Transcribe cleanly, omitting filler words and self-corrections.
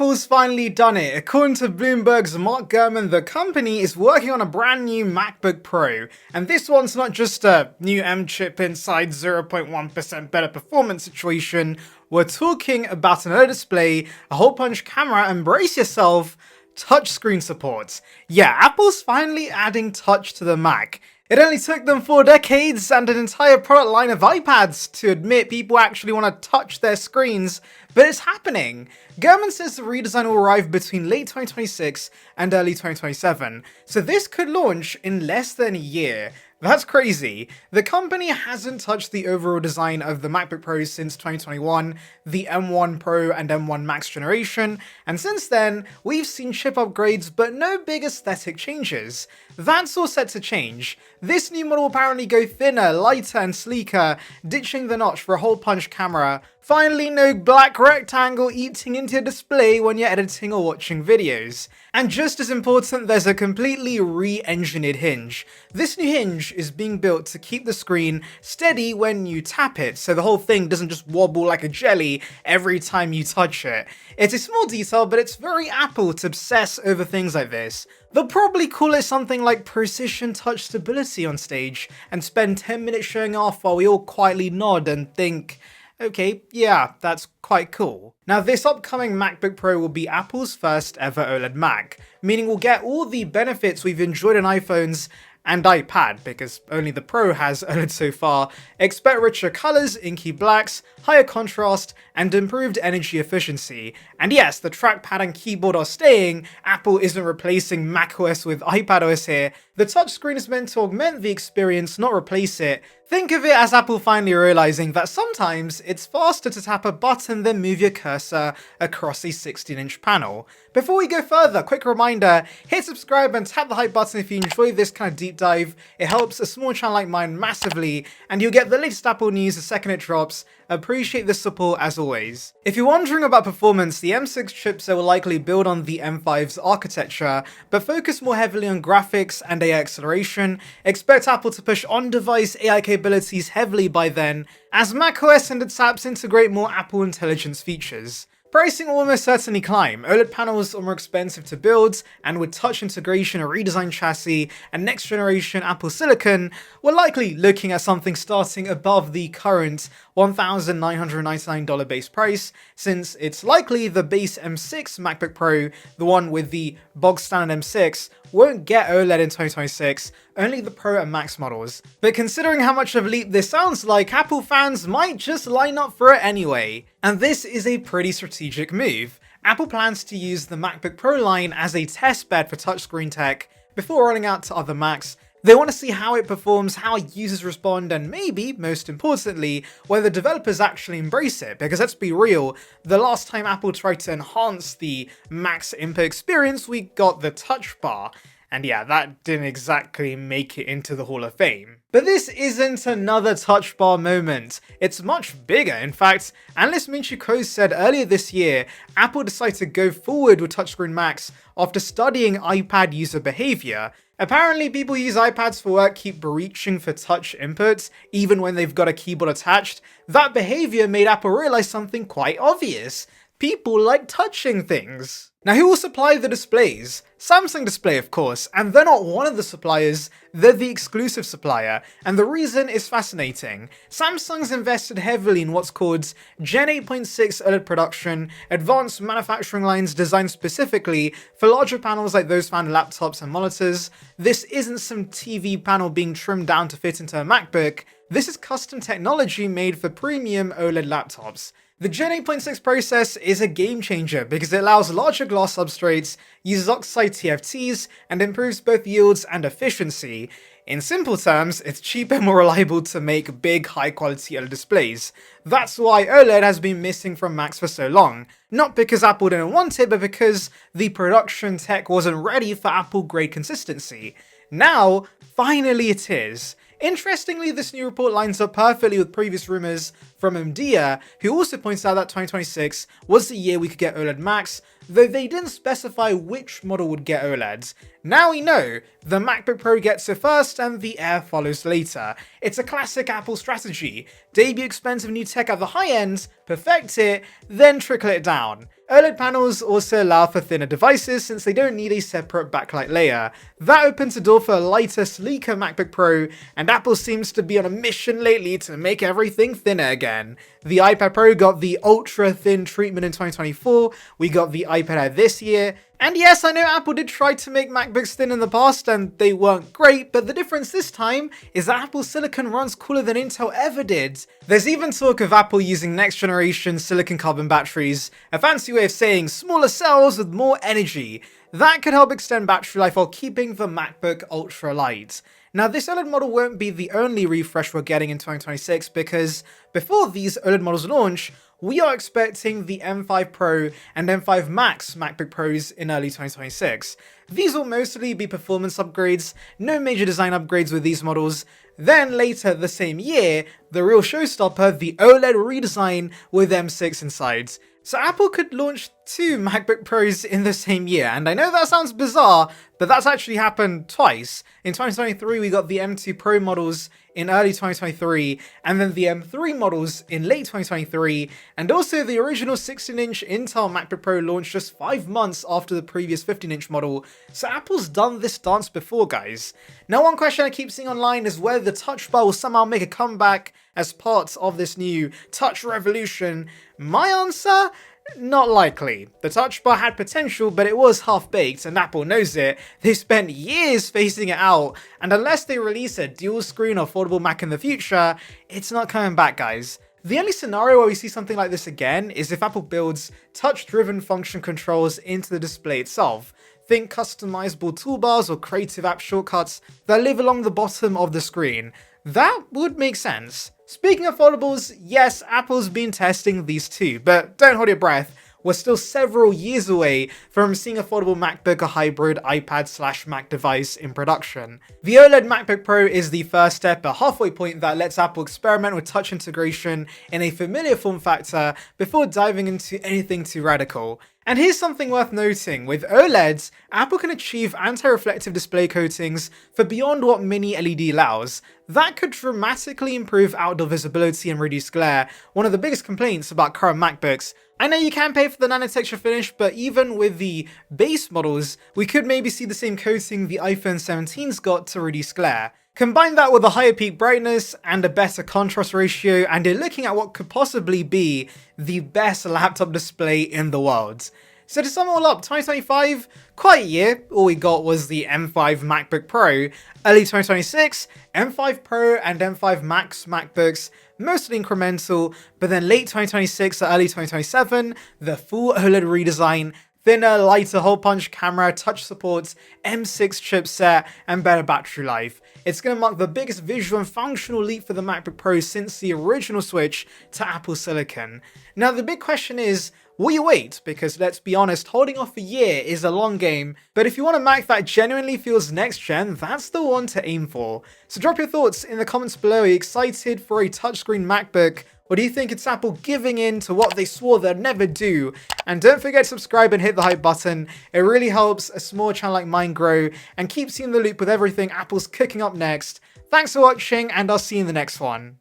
Apple's finally done it. According to Bloomberg's Mark Gurman, the company is working on a brand new MacBook Pro. And this one's not just a new M chip inside 0.1% better performance situation. We're talking about an OLED display, a hole punch camera, and brace yourself, touchscreen support. Yeah, Apple's finally adding touch to the Mac. It only took them 4 decades and an entire product line of iPads to admit people actually want to touch their screens, but it's happening. Gurman says the redesign will arrive between late 2026 and early 2027, so this could launch in less than a year. That's crazy. The company hasn't touched the overall design of the MacBook Pro since 2021, the M1 Pro and M1 Max generation, and since then, we've seen chip upgrades but no big aesthetic changes. That's all set to change. This new model will apparently go thinner, lighter and sleeker, ditching the notch for a hole punch camera. Finally, no black rectangle eating into your display when you're editing or watching videos. And just as important, there's a completely re-engineered hinge. This new hinge is being built to keep the screen steady when you tap it, so the whole thing doesn't just wobble like a jelly every time you touch it. It's a small detail, but it's very Apple to obsess over things like this. They'll probably call it something like precision touch stability on stage, and spend 10 minutes showing off while we all quietly nod and think, okay, yeah, that's quite cool. Now, this upcoming MacBook Pro will be Apple's first ever OLED Mac, meaning we'll get all the benefits we've enjoyed in iPhones and iPad, because only the Pro has OLED so far. Expect richer colors, inky blacks, higher contrast, and improved energy efficiency. And yes, the trackpad and keyboard are staying. Apple isn't replacing macOS with iPadOS here. The touchscreen is meant to augment the experience, not replace it. Think of it as Apple finally realizing that sometimes it's faster to tap a button than move your cursor across a 16-inch panel. Before we go further, quick reminder, hit subscribe and tap the hype button if you enjoy this kind of deep dive. It helps a small channel like mine massively, and you'll get the latest Apple news the second it drops. Appreciate the support as always. If you're wondering about performance, the M6 chipset will likely build on the M5's architecture, but focus more heavily on graphics and AI acceleration. Expect Apple to push on-device AI capabilities heavily by then, as macOS and its apps integrate more Apple Intelligence features. Pricing will almost certainly climb. OLED panels are more expensive to build, and with touch integration, a redesigned chassis, and next generation Apple Silicon, we're likely looking at something starting above the current $1,999 base price, since it's likely the base M6 MacBook Pro, the one with the bog standard M6, won't get OLED in 2026, only the Pro and Max models. But considering how much of a leap this sounds like, Apple fans might just line up for it anyway. And this is a pretty strategic move. Apple plans to use the MacBook Pro line as a testbed for touchscreen tech before rolling out to other Macs. They want to see how it performs, how users respond, and maybe, most importantly, whether developers actually embrace it. Because let's be real, the last time Apple tried to enhance the Mac's input experience, we got the touch bar. And yeah, that didn't exactly make it into the Hall of Fame. But this isn't another touch bar moment. It's much bigger. In fact, analyst Min-Chiu Kuo said earlier this year, Apple decided to go forward with touchscreen Macs after studying iPad user behavior. Apparently, people who use iPads for work keep reaching for touch inputs, even when they've got a keyboard attached. That behavior made Apple realize something quite obvious. People like touching things. Now, who will supply the displays? Samsung Display, of course, and they're not one of the suppliers, they're the exclusive supplier, and the reason is fascinating. Samsung's invested heavily in what's called Gen 8.6 OLED production, advanced manufacturing lines designed specifically for larger panels like those found in laptops and monitors. This isn't some TV panel being trimmed down to fit into a MacBook, this is custom technology made for premium OLED laptops. The Gen 8.6 process is a game changer because it allows larger glass substrates, uses oxide TFTs, and improves both yields and efficiency. In simple terms, it's cheaper and more reliable to make big, high-quality OLED displays. That's why OLED has been missing from Macs for so long. Not because Apple didn't want it, but because the production tech wasn't ready for Apple-grade consistency. Now, finally it is. Interestingly, this new report lines up perfectly with previous rumors from Omdia, who also points out that 2026 was the year we could get OLED Macs, though they didn't specify which model would get OLEDs. Now we know the MacBook Pro gets it first and the Air follows later. It's a classic Apple strategy. Debut expensive new tech at the high end, perfect it, then trickle it down. OLED panels also allow for thinner devices since they don't need a separate backlight layer. That opens the door for a lighter, sleeker MacBook Pro, and Apple seems to be on a mission lately to make everything thinner again. The iPad Pro got the ultra thin treatment in 2024, we got the iPad Air this year, and yes, I know Apple did try to make MacBooks thin in the past and they weren't great, but the difference this time is that Apple Silicon runs cooler than Intel ever did. There's even talk of Apple using next generation silicon carbon batteries, a fancy way of saying smaller cells with more energy. That could help extend battery life while keeping the MacBook ultra light. Now, this OLED model won't be the only refresh we're getting in 2026 because before these OLED models launch, we are expecting the M5 Pro and M5 Max MacBook Pros in early 2026. These will mostly be performance upgrades, no major design upgrades with these models. Then later the same year, the real showstopper, the OLED redesign with M6 inside. So Apple could launch 2 MacBook Pros in the same year, and I know that sounds bizarre, but that's actually happened twice. In 2023 we got the M2 Pro models in early 2023, and then the M3 models in late 2023, and also the original 16-inch Intel MacBook Pro launched just 5 months after the previous 15-inch model, so Apple's done this dance before, guys. Now, one question I keep seeing online is whether the Touch Bar will somehow make a comeback as part of this new touch revolution. My answer? Not likely. The Touch Bar had potential, but it was half-baked, and Apple knows it. They spent years phasing it out, and unless they release a dual-screen or foldable Mac in the future, it's not coming back, guys. The only scenario where we see something like this again is if Apple builds touch-driven function controls into the display itself. Think customizable toolbars or creative app shortcuts that live along the bottom of the screen. That would make sense. Speaking of foldables, yes, Apple's been testing these too, but don't hold your breath. We're still several years away from seeing a foldable MacBook or hybrid iPad/Mac device in production. The OLED MacBook Pro is the first step, a halfway point that lets Apple experiment with touch integration in a familiar form factor before diving into anything too radical. And here's something worth noting, with OLEDs, Apple can achieve anti-reflective display coatings for beyond what Mini LED allows. That could dramatically improve outdoor visibility and reduce glare, one of the biggest complaints about current MacBooks. I know you can pay for the nanotexture finish, but even with the base models, we could maybe see the same coating the iPhone 17's got to reduce glare. Combine that with a higher peak brightness and a better contrast ratio, and you're looking at what could possibly be the best laptop display in the world. So to sum it all up, 2025, quite a year. All we got was the M5 MacBook Pro. Early 2026, M5 Pro and M5 Max MacBooks, mostly incremental, but then late 2026 or early 2027, the full OLED redesign, thinner, lighter hole punch camera, touch supports, M6 chipset, and better battery life. It's going to mark the biggest visual and functional leap for the MacBook Pro since the original switch to Apple Silicon. Now the big question is, will you wait? Because let's be honest, holding off a year is a long game, but if you want a Mac that genuinely feels next gen, that's the one to aim for. So drop your thoughts in the comments below. Are you excited for a touchscreen MacBook? Or do you think it's Apple giving in to what they swore they'd never do? And don't forget to subscribe and hit the hype button. It really helps a small channel like mine grow and keeps you in the loop with everything Apple's cooking up next. Thanks for watching, and I'll see you in the next one.